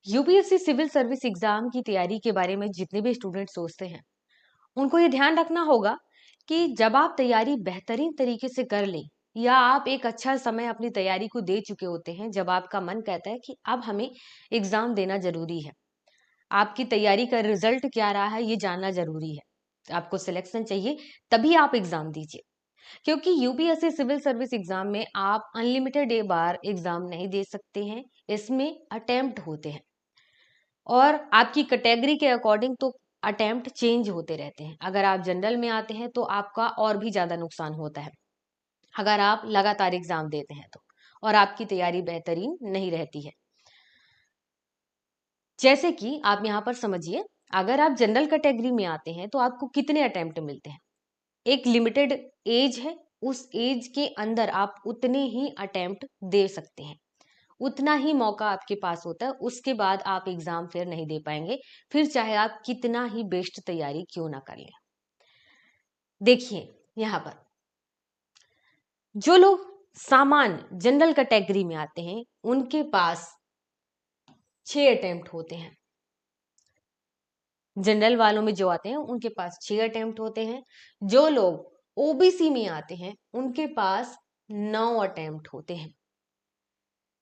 UPSC civil service exam की तैयारी के बारे में जितने भी स्टूडेंट सोचते हैं, उनको ये ध्यान रखना होगा कि जब आप तैयारी बेहतरीन तरीके से कर लें या आप एक अच्छा समय अपनी तैयारी को दे चुके होते हैं, जब आपका मन कहता है कि अब हमें एग्जाम देना जरूरी है, आपकी तैयारी का रिजल्ट क्या रहा है ये जानना जरूरी है, आपको सिलेक्शन चाहिए, तभी आप एग्जाम दीजिए। क्योंकि यूपीएससी सिविल सर्विस एग्जाम में आप अनलिमिटेड बार एग्जाम नहीं दे सकते हैं, इसमें अटेम्प्ट होते हैं और आपकी कैटेगरी के अकॉर्डिंग तो अटेम्प्ट चेंज होते रहते हैं। अगर आप जनरल में आते हैं तो आपका और भी ज्यादा नुकसान होता है अगर आप लगातार एग्जाम देते हैं तो, और आपकी तैयारी बेहतरीन नहीं रहती है। जैसे कि आप यहाँ पर समझिए, अगर आप जनरल कैटेगरी में आते हैं तो आपको कितने अटेम्प्ट मिलते हैं, एक लिमिटेड एज है, उस एज के अंदर आप उतने ही अटेम्प्ट दे सकते हैं, उतना ही मौका आपके पास होता है, उसके बाद आप एग्जाम फिर नहीं दे पाएंगे, फिर चाहे आप कितना ही बेस्ट तैयारी क्यों ना कर लें। देखिए यहाँ पर जो लोग सामान्य जनरल कैटेगरी में आते हैं उनके पास 6 अटेम्प्ट होते हैं। जनरल वालों में जो आते हैं उनके पास 6 अटेम्प्ट होते हैं। जो लोग ओबीसी में आते हैं उनके पास 9 अटेम्प्ट होते हैं।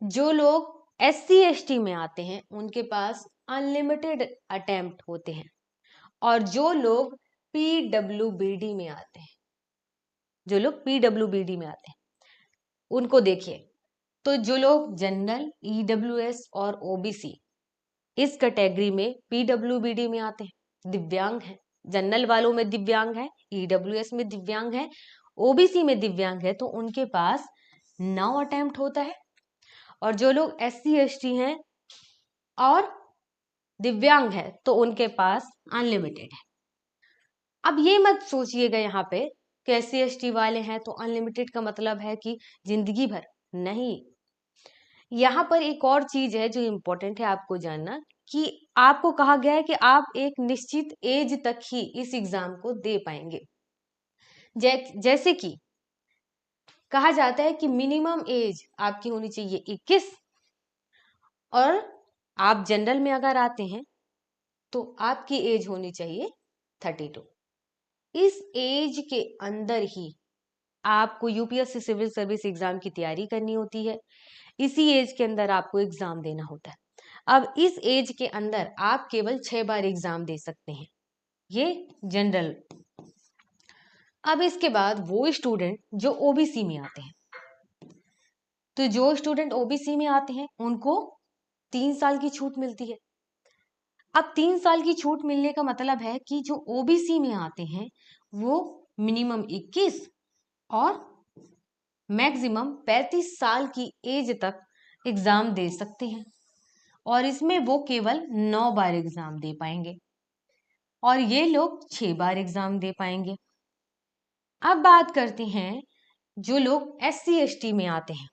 जो लोग SC ST में आते हैं उनके पास अनलिमिटेड अटेम्प्ट होते हैं। और जो लोग PWBD में आते हैं, जो लोग PWBD में आते हैं उनको देखिए, तो जो लोग जनरल, EWS और OBC इस कैटेगरी में PWBD में आते हैं, दिव्यांग हैं, जनरल वालों में दिव्यांग है, EWS में दिव्यांग है, OBC में दिव्यांग है, तो उनके पास 9 अटेम्प्ट होता है। और जो लोग SC ST हैं और दिव्यांग है तो उनके पास अनलिमिटेड है। अब ये मत सोचिएगा यहाँ पे कि SC ST वाले हैं तो अनलिमिटेड का मतलब है कि जिंदगी भर, नहीं। यहाँ पर एक और चीज है जो इम्पोर्टेंट है आपको जानना, कि आपको कहा गया है कि आप एक निश्चित एज तक ही इस एग्जाम को दे पाएंगे। जैसे कि कहा जाता है कि मिनिमम एज आपकी होनी चाहिए 21, और आप जनरल में अगर आते हैं तो आपकी एज होनी चाहिए 32। इस एज के अंदर ही आपको यूपीएससी सिविल सर्विस एग्जाम की तैयारी करनी होती है, इसी एज के अंदर आपको एग्जाम देना होता है। अब इस एज के अंदर आप केवल 6 बार एग्जाम दे सकते हैं, ये जनरल। अब इसके बाद वो स्टूडेंट जो ओबीसी में आते हैं, तो जो स्टूडेंट ओबीसी में आते हैं उनको 3 साल की छूट मिलती है। अब 3 साल की छूट मिलने का मतलब है कि जो ओबीसी में आते हैं वो मिनिमम 21 और मैक्सिमम 35 साल की एज तक एग्जाम दे सकते हैं, और इसमें वो केवल 9 बार एग्जाम दे पाएंगे और ये लोग 6 बार एग्जाम दे पाएंगे। अब बात करते हैं जो लोग SC ST में आते हैं।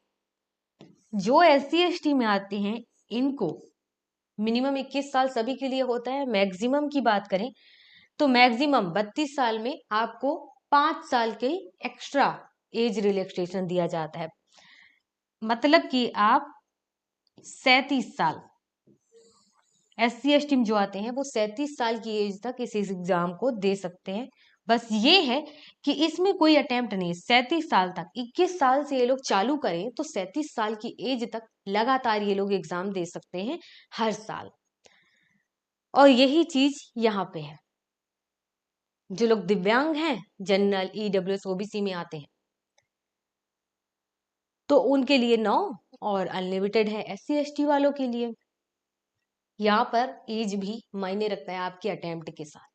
जो SC ST में आते हैं इनको मिनिमम 21 साल सभी के लिए होता है। मैक्सिमम की बात करें तो मैक्सिमम 32 साल में आपको 5 साल के एक्स्ट्रा एज रिलैक्सेशन दिया जाता है, मतलब कि आप 37 साल, SC ST में जो आते हैं वो 37 साल की एज तक इस एग्जाम को दे सकते हैं। बस ये है कि इसमें कोई अटेम्प्ट नहीं, 37 साल तक, 21 साल से ये लोग चालू करें तो 37 साल की एज तक लगातार ये लोग एग्जाम दे सकते हैं हर साल। और यही चीज यहाँ पे है। जो लोग दिव्यांग हैं, जनरल, EWS, OBC में आते हैं, तो उनके लिए 9 और अनलिमिटेड है SC ST वालों के लिए। यहाँ पर एज भी मायने रखता है आपके अटेम्प्ट के साथ।